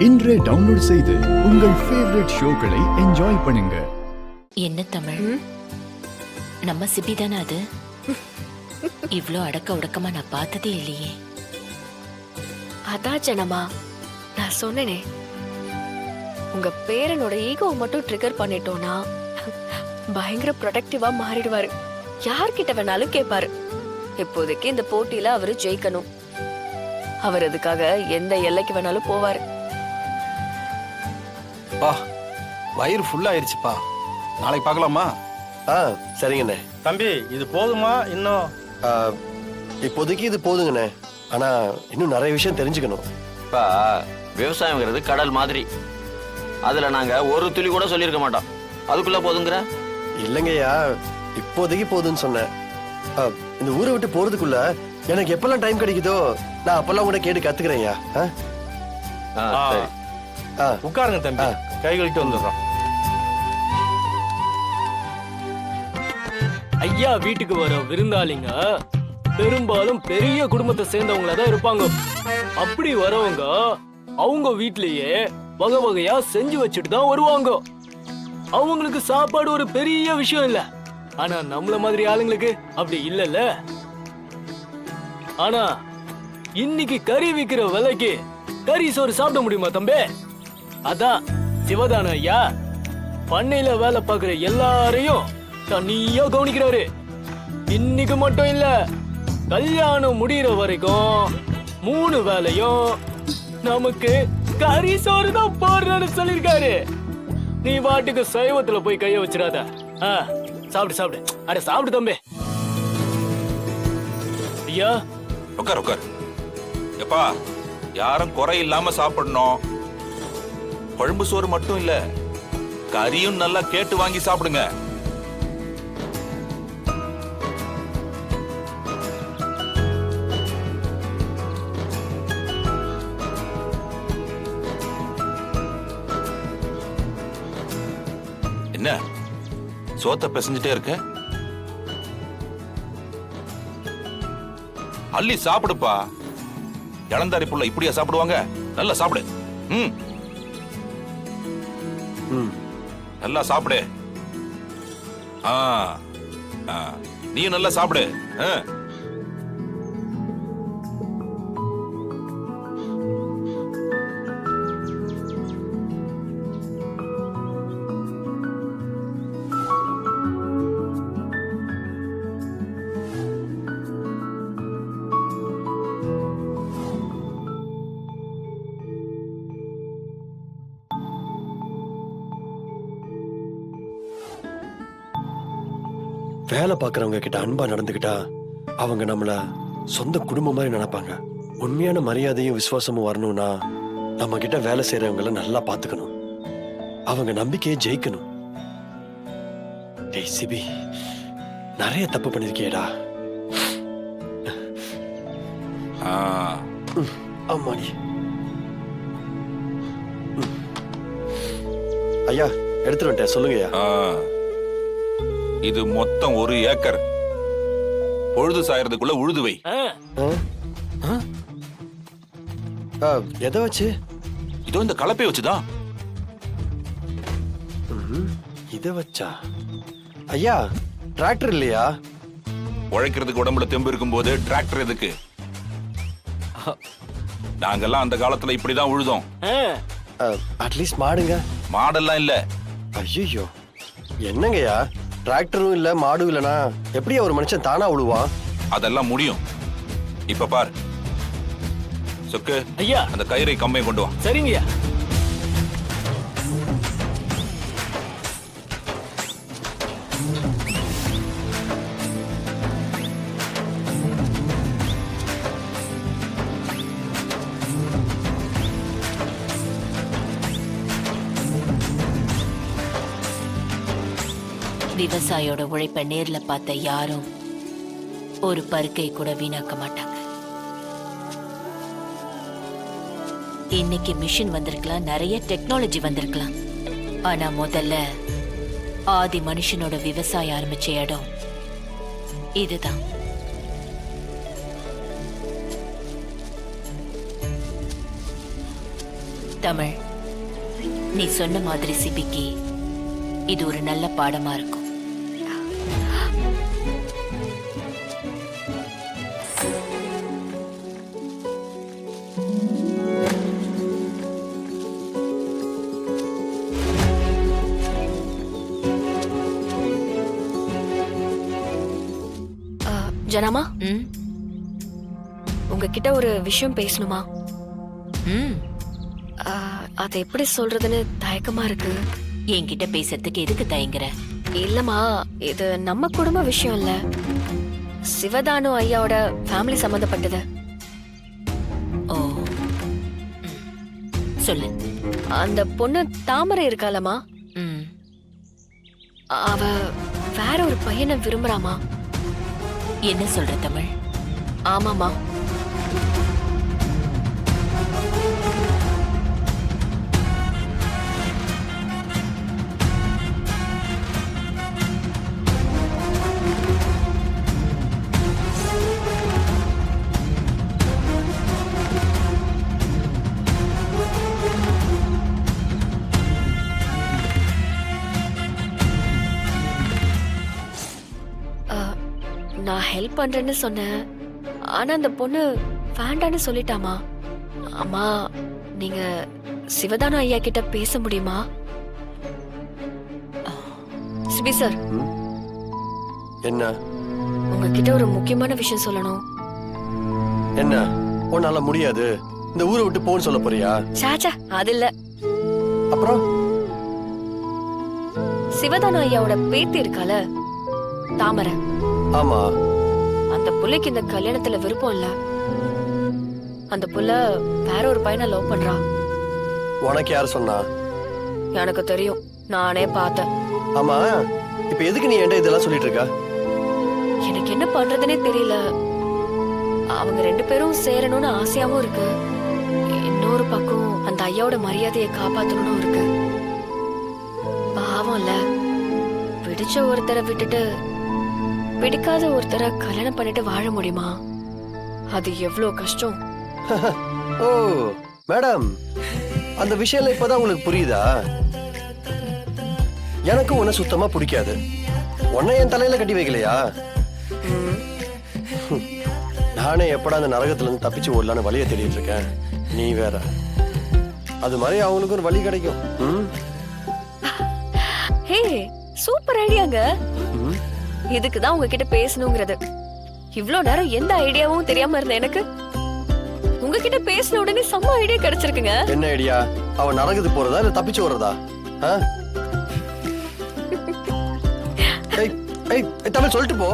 இன்றே டவுன்லோட் செய்து உங்கள் ஃபேவரட் ஷோக்களை என்ஜாய் பண்ணுங்க. என்ன தமிழ், நம்ம சிபி தானே அது? இவ்ளோ அடக்க உடக்கமா நான் பார்த்ததே இல்லையே. அதான் ஜனமா, நான் சொன்னேனே, உங்க பேரனோட ஈகோ மட்டும் ட்ரிகர் பண்ணிட்டோம்னா பயங்கர ப்ரொடக்டிவா மாறிடுவாரு. யார்கிட்ட வேணாலும் கேட்பாரு. இப்போதைக்கு இந்த போட்டியில அவரு ஜெயிக்கணும். அவர் அதுக்காக எந்த எல்லைக்கு வேணாலும் போவாரு. பா, வயிறு ஃபுல்லா ஆயிருச்சுப்பா. நாளைக்கு பார்க்கலாமா? சரிங்கண்ணே. தம்பி, இது போதுமா இன்னும்? இப்போதைக்கு இது போதுங்கண்ணே. ஆனா இன்னும் நிறைய விஷயம் தெரிஞ்சுக்கணும். இப்ப விவசாயம்ங்கிறது கடல் மாதிரி. அதுல நாங்க ஒரு துளி கூட சொல்லியிருக்க மாட்டோம். அதுக்குள்ள போதுங்கிற? இல்லைங்கய்யா, இப்போதைக்கு போதுன்னு சொன்னேன். இந்த ஊரை விட்டு போறதுக்குள்ள எனக்கு எப்பெல்லாம் டைம் கிடைக்குதோ நான் அப்பெல்லாம் கூட கேட்டு கத்துக்கிறேன்யா. சரி, உட்காருங்க தம்பி, கை கழிட்டு வந்துடுறோம். ஐயா வீட்டுக்கு வர விருந்தாளிங்க பெரும்பாலும் பெரிய குடும்பத்தை சேர்ந்தவங்கள தான் இருப்பாங்க. அப்படி வரவங்க அவங்க வீட்லயே வகை வகையா செஞ்சு வச்சுட்டு தான் வருவாங்க. அவங்களுக்கு சாப்பாடு ஒரு பெரிய விஷயம் இல்ல. ஆனா நம்மள மாதிரி ஆளுங்களுக்கு அப்படி இல்லல்ல. ஆனா இன்னைக்கு கறி விக்கிற விலைக்கு கறி சோறு சாப்பிட முடியுமா தம்பி? அதான் சிவதான ஐயா பண்ணையில வேலை பார்க்கிற எல்லாரையும் தனியா கவனிக்கிறாரு. இன்னைக்கு மட்டும் இல்ல, கல்யாணம் முடிகிற வரைக்கும் 3 வேளையும் நமக்கு கறி சோறு தான் போடுறேன்னு சொல்லிருக்காரு. நீ வாட்டுக்கு சைவத்துல போய் கைய வச்சிடாத. சாப்பிடு சாப்பிடு, அட சாப்பிடு தம்பி. ஐயா உட்கார் உட்கார். எப்பா, யாரும் குறை இல்லாம சாப்பிடணும். குழம்பு சோறு மட்டும் இல்ல, கறியும் நல்லா கேட்டு வாங்கி சாப்பிடுங்க. என்ன சோத்த பிசைஞ்சிட்டே இருக்க? அள்ளி சாப்பிடுப்பா. இளந்தாரி புள்ள இப்படியா சாப்பிடுவாங்க? நல்லா சாப்பிடு. நல்லா சாப்பிடு. நீ நல்லா சாப்பிடு. வேலை பார்க்கறவங்க கிட்ட அன்பா நடந்துக்கிட்டா அவங்க நம்மள சொந்த குடும்பம் மாதிரி நினைப்பாங்க. உண்மையான மரியாதையும் விசுவாசமும் வரணும்னா நம்ம கிட்ட வேலை செய்யறவங்கள நல்லா பாத்துக்கணும். அவங்க நம்பிக்கையை ஜெயிக்கணும். டேய் சிபி, நிறைய தப்பு பண்ணிருக்கியேடா. ஆமாடி. ஐயா எடுத்துட்டு வந்துட்டேன், சொல்லுங்கய்யா. இது மொத்தம் 1 ஏக்கர். பொழுது சாயறதுக்குள்ள உழுதுவை. எதை வச்சு? இதோ இந்த கலப்பை வச்சுதான். இத வச்சா? ஐயா, டிராக்டர் இல்லையா? உழைக்கிறதுக்கு உடம்புல தெம்பு இருக்கும் போது டிராக்டர் எதுக்கு? நாங்கெல்லாம் அந்த காலத்துல இப்படிதான் உழுதோம். அட்லீஸ்ட் மாடுங்க. மாடெல்லாம் இல்ல. ஐயோ, என்னங்கய்யா, டிராக்டரும் இல்ல மாடும் இல்லனா எப்படியா ஒரு மனுஷன் தானா உழுவான்? அதெல்லாம் முடியும். இப்ப பார் சொக்கு, ஐயா அந்த கயிறை கம்பை கொண்டு வா. சரிங்கய்யா. விவசாயோட உழைப்ப நேர்ல பார்த்த யாரும் ஒரு பருக்கை கூட வீணாக்க மாட்டாங்க. இன்னைக்கு மிஷின் வந்திருக்கலாம், நிறைய டெக்னாலஜி வந்திருக்கலாம். ஆனா முதல்ல ஆதி மனுஷனோட விவசாயம் ஆரம்பிச்ச இடம் இதுதான். தமிழ், நீ சொன்ன மாதிரி சிபிக்கு இது ஒரு நல்ல பாடமா இருக்கும். ஜனமா, ம் உங்ககிட்ட ஒரு விஷயம் பேசணுமா? ம் அதை எப்படி சொல்றதுன்னு தயக்கமா இருக்கு. என்கிட்ட பேசுறதுக்கு எதுக்கு தயங்குற? இல்லம்மா, இது நம்ம குடும்ப விஷயம் இல்ல, சிவதானு ஐயாவோட ஃபேமிலி சம்பந்தப்பட்டது. ஓ, சொல்லு. அந்த பொண்ணு தாமரை இருக்காளம்மா, ம் அவ வேற ஒரு பையனை விரும்புறாமா. என்ன சொல்ற தமிழ்? ஆமாமா. நான் ஹெல்ப் பண்றேன்னு சொன்னேன், ஆனா அந்த பொண்ணு வேண்டான்னு சொல்லிட்டாமா. அம்மா, நீங்க சிவதானு ஐயா கிட்ட பேச முடியுமா? சிபி சார், என்ன உங்ககிட்ட ஒரு முக்கியமான விஷயம் சொல்லணும். என்ன உன்னால முடியாது, இந்த ஊரை விட்டு போன்னு சொல்ல போறியா? சாச்சா, அது இல்ல. அப்புறம் சிவதானு ஐயாவோட பேத்தி இருக்கால தாமரை, ஆமா, அந்த புள்ளைக்கு இந்த கல்யாணத்துல விருப்பம் இல்ல. அந்த புள்ள வேற ஒரு பையனை லவ் பண்றா. உனக்கு யார் சொன்னா? எனக்கு தெரியும், நானே பார்த்தேன். ஆமா, இப்ப எதுக்கு நீ என்கிட்ட இதெல்லாம் சொல்லிட்டு இருக்க? எனக்கு என்ன பண்றதுனே தெரியல. அவங்க ரெண்டு பேரும் சேரணும்னு ஆசையாவும் இருக்கு, இன்னொரு பக்கம் அந்த ஐயாவோட மரியாதையை காப்பாத்தணும்னு இருக்கு. பாவம் இல்ல, பிடிச்ச ஒருத்தரை விட்டுட்டு பிடிக்காத ஒருத்தரை கல்யாணம் பண்ணிட்டு வாழ முடியுமா? அது எவ்வளவு கஷ்டம். ஓ மேடம், அந்த விஷயம் இப்பதான் உங்களுக்கு புரியுதா? எனக்கு உன்னை சுத்தமா பிடிக்காது. உன்னை என் தலையில கட்டி வைக்கலையா? நானே எப்படா அந்த நரகத்துல இருந்து தப்பிச்சு ஓடலான்னு வழியை தேடிட்டு இருக்கேன். நீ வேற. அது மாதிரி அவங்களுக்கு ஒரு வழி கிடைக்கும். ஹே, சூப்பர் ஐடியாங்க. இதுக்குதான் உங்ககிட்ட பேசணுங்கிறது. இவ்ளோ நேரம் எந்த ஐடியாவும் தெரியாம இருந்த எனக்கு உங்ககிட்ட பேசின உடனே செம்ம ஐடியா கிடைச்சிருக்குங்க. என்ன ஐடியா? அவன் நரகத்துக்கு போறதா இல்ல தப்பிச்சு வர்றதா? தமிழ் சொல்லிட்டு போ.